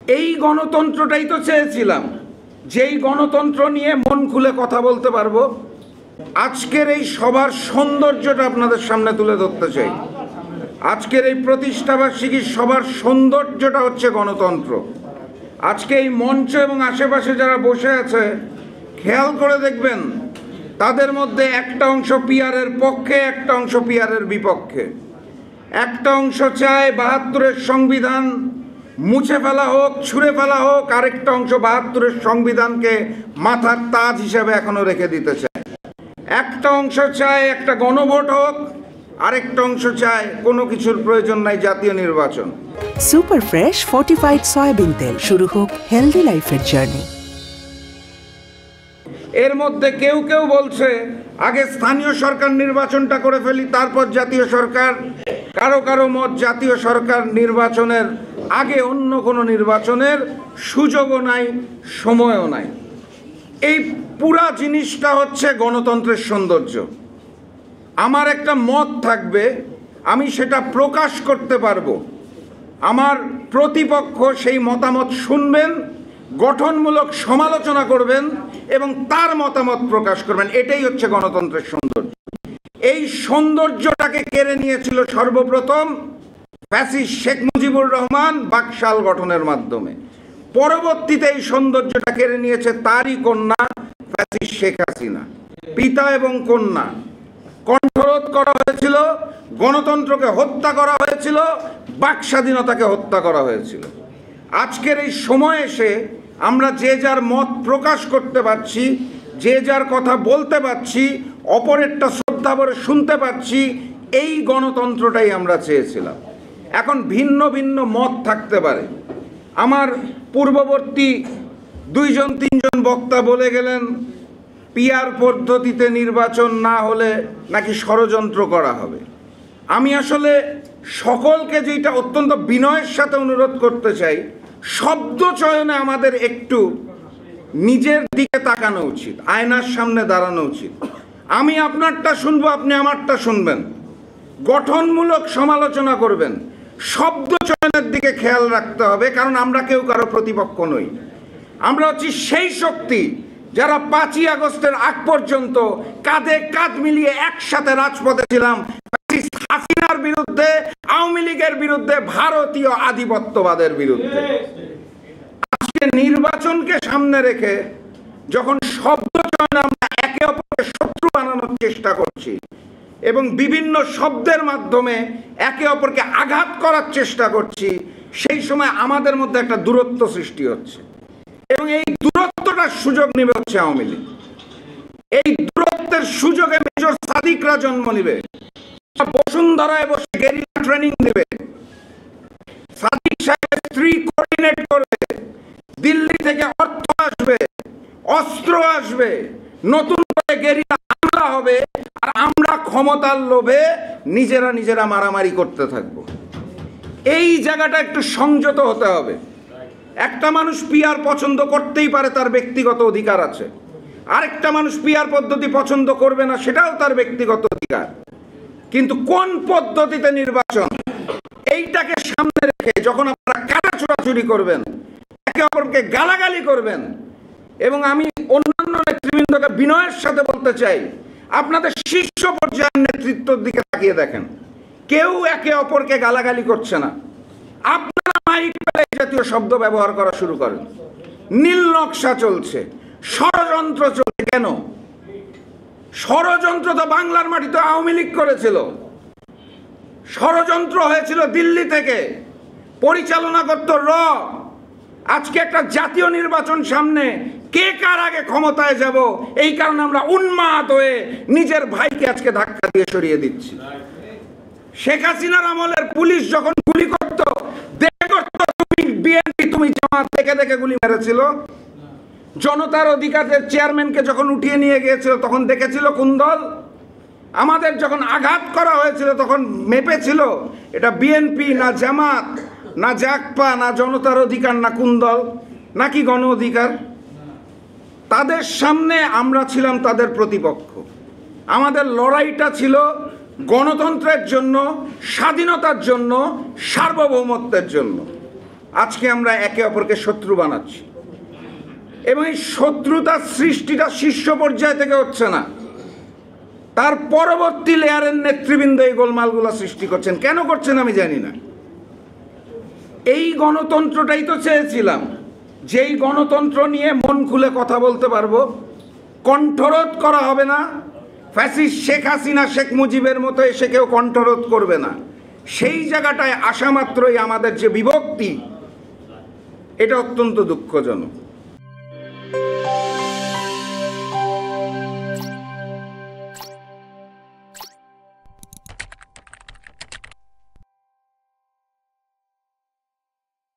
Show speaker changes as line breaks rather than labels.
এই গণতন্ত্রটাই তো চেয়েছিলাম, যেই গণতন্ত্র নিয়ে মন খুলে কথা বলতে পারবো। আজকের এই সবার সৌন্দর্যটা আপনাদের সামনে তুলে ধরতে চাই। আজকের এই প্রতিষ্ঠাবার্ষিকীর সবার সৌন্দর্যটা হচ্ছে গণতন্ত্র। আজকে এই মঞ্চ এবং আশেপাশে যারা বসে আছে, খেয়াল করে দেখবেন তাদের মধ্যে একটা অংশ পিআরের পক্ষে, একটা অংশ পিআরের বিপক্ষে। একটা অংশ চায় ৭২-এর সংবিধান মুছে ফেলা হোক, ছুঁড়ে ফেলা হোক, আরেকটা অংশ ৭২-এর সংবিধানকে মাথার তাজ হিসেবে এখনো রেখে দিতে চায়। একটা অংশ চায় একটা গণভোট হোক, আরেকটা অংশ চায় কোনো কিছুর প্রয়োজন নাই, জাতীয় নির্বাচন।
সুপার ফ্রেশ ফর্টিফাইড সয়াবিন তেল, শুরু হোক হেলদি লাইফের জার্নি।
এর মধ্যে কেউ কেউ বলছে আগে স্থানীয় সরকার নির্বাচনটা করে ফেলি, তারপর জাতীয় সরকার। কারো কারো মত জাতীয় সরকার নির্বাচনের আগে অন্য কোনো নির্বাচনের সুযোগও নাই, সময়ও নাই। এই পুরা জিনিসটা হচ্ছে গণতন্ত্রের সৌন্দর্য। আমার একটা মত থাকবে, আমি সেটা প্রকাশ করতে পারবো। আমার প্রতিপক্ষ সেই মতামত শুনবেন, গঠনমূলক সমালোচনা করবেন এবং তার মতামত প্রকাশ করবেন। এটাই হচ্ছে গণতন্ত্রের সৌন্দর্য। এই সৌন্দর্যটাকে কেড়ে নিয়েছিল সর্বপ্রথম ফ্যাসিস্ট শেখ মুজিবুর রহমান বাকশাল গঠনের মাধ্যমে। পরবর্তীতে এই সৌন্দর্যটা কেড়ে নিয়েছে তারই কন্যা ফ্যাসিস্ট শেখ হাসিনা। পিতা এবং কন্যা, কণ্ঠরোধ করা হয়েছিল, গণতন্ত্রকে হত্যা করা হয়েছিল, বাক স্বাধীনতাকে হত্যা করা হয়েছিল। আজকের এই সময় এসে আমরা যে যার মত প্রকাশ করতে পারছি, যে যার কথা বলতে পারছি, অপরেরটা শ্রদ্ধা ভরে শুনতে পারছি, এই গণতন্ত্রটাই আমরা চেয়েছিলাম। এখন ভিন্ন ভিন্ন মত থাকতে পারে। আমার পূর্ববর্তী ২-৩জন বক্তা বলে গেলেন পিআর পদ্ধতিতে নির্বাচন না হলে নাকি ষড়যন্ত্র করা হবে। আমি আসলে সকলকে যেটা অত্যন্ত বিনয়ের সাথে অনুরোধ করতে চাই, শব্দ চয়নে আমাদের একটু নিজের দিকে তাকানো উচিত, আয়নার সামনে দাঁড়ানো উচিত। আমি আপনারটা শুনবো, আপনি আমারটা শুনবেন, গঠনমূলক সমালোচনা করবেন। শব্দ চয়নের দিকে খেয়াল রাখতে হবে, কারণ আমরা কেউ কারো প্রতিপক্ষ নই। আমরা হচ্ছি সেই শক্তি যারা ৫ই আগস্টের আগ পর্যন্ত কাঁধে কাঁধ মিলিয়ে একসাথে রাজপথে ছিলাম হাসিনার বিরুদ্ধে, আওয়ামী লীগের বিরুদ্ধে, ভারতীয় আধিপত্যবাদের বিরুদ্ধে। আজকে নির্বাচনকে সামনে রেখে যখন শব্দ চয়নে আমরা একে অপরকে শত্রু বানানোর চেষ্টা করছি এবং বিভিন্ন শব্দের মাধ্যমে একে অপরকে আঘাত করার চেষ্টা করছি, সেই সময় আমাদের মধ্যে একটা দূরত্ব সৃষ্টি হচ্ছে এবং এই দূরত্বটার সুযোগ নেবে হচ্ছে আওয়ামী লীগ। এই দূরত্বের সুযোগে মেজর সাদিকরা জন্ম নেবে, বসুন্ধরায় বসে গেরিলা ট্রেনিং দেবে, সাদিক সাহেবের স্ত্রী কোঅর্ডিনেট করবে, দিল্লি থেকে অর্থ আসবে, অস্ত্র আসবে, নতুন করে গেরিলা হামলা হবে, আর আমরা ক্ষমতার লোভে নিজেরা মারামারি করতে থাকবো। এই জায়গাটা একটু সংযত হতে হবে। একটা মানুষ পিআর পছন্দ করতেই পারে, তার ব্যক্তিগত অধিকার আছে। আরেকটা মানুষ পিআর পদ্ধতি পছন্দ করবে না, সেটাও তার ব্যক্তিগত অধিকার। কিন্তু কোন পদ্ধতিতে নির্বাচন, এইটাকে সামনে রেখে যখন আপনারা কাটা ছোড়াছুড়ি করবেন, একে অপরকে গালাগালি করবেন, এবং আমি অন্যান্য নেতৃবৃন্দকে বিনয়ের সাথে বলতে চাই, আপনাদের শীর্ষ পর্যায়ের নেতৃত্বের দিকে তাকিয়ে দেখেন, কেউ একে অপরকে গালাগালি করছে না। আপনারা মাইক পেলে জাতীয় শব্দ ব্যবহার করা শুরু করেন। নীল নকশা চলছে, ষড়যন্ত্র চলছে। কেন ষড়যন্ত্র? তো বাংলার মাটিতে আওয়ামী লীগ করেছিল। ষড়যন্ত্র হয়েছিল দিল্লি থেকে, পরিচালনা করত র। আজকে একটা জাতীয় নির্বাচন সামনে, কে কার আগে ক্ষমতায় যাব, এই কারণে আমরা উন্মাদ হয়ে নিজের ভাইকে আজকে ধাক্কা দিয়ে সরিয়ে দিচ্ছি। শেখ হাসিনার আমলের পুলিশ যখন গুলি করত, দেখে করত, তুমি বিএনপি, তুমি জামাত, দেখে দেখে গুলি মেরেছিল। জনতার অধিকারের চেয়ারম্যানকে যখন উঠিয়ে নিয়ে গিয়েছিল, তখন দেখেছিল কোন দল? আমাদের যখন আঘাত করা হয়েছিল তখন মেপেছিল এটা বিএনপি না জামাত না জাকপা না জনতার অধিকার না কোন দল নাকি গণ অধিকার? তাদের সামনে আমরা ছিলাম তাদের প্রতিপক্ষ। আমাদের লড়াইটা ছিল গণতন্ত্রের জন্য, স্বাধীনতার জন্য, সার্বভৌমত্বের জন্য। আজকে আমরা একে অপরকে শত্রু বানাচ্ছি, এবং এই শত্রুতার সৃষ্টিটা শীর্ষ পর্যায় থেকে হচ্ছে না, তার পরবর্তী লেয়ারের নেতৃবৃন্দ এই গোলমালগুলো সৃষ্টি করছেন। কেন করছেন আমি জানি না। এই গণতন্ত্রটাই তো চেয়েছিলাম, যেই গণতন্ত্র নিয়ে মন খুলে কথা বলতে পারবো, কণ্ঠরোধ করা হবে না, ফ্যাসিস্ট শেখ হাসিনা শেখ মুজিবের মতো এসে কেউ কণ্ঠরোধ করবে না। সেই জায়গাটায় আসা মাত্রই আমাদের যে বিভক্তি, এটা অত্যন্ত দুঃখজনক।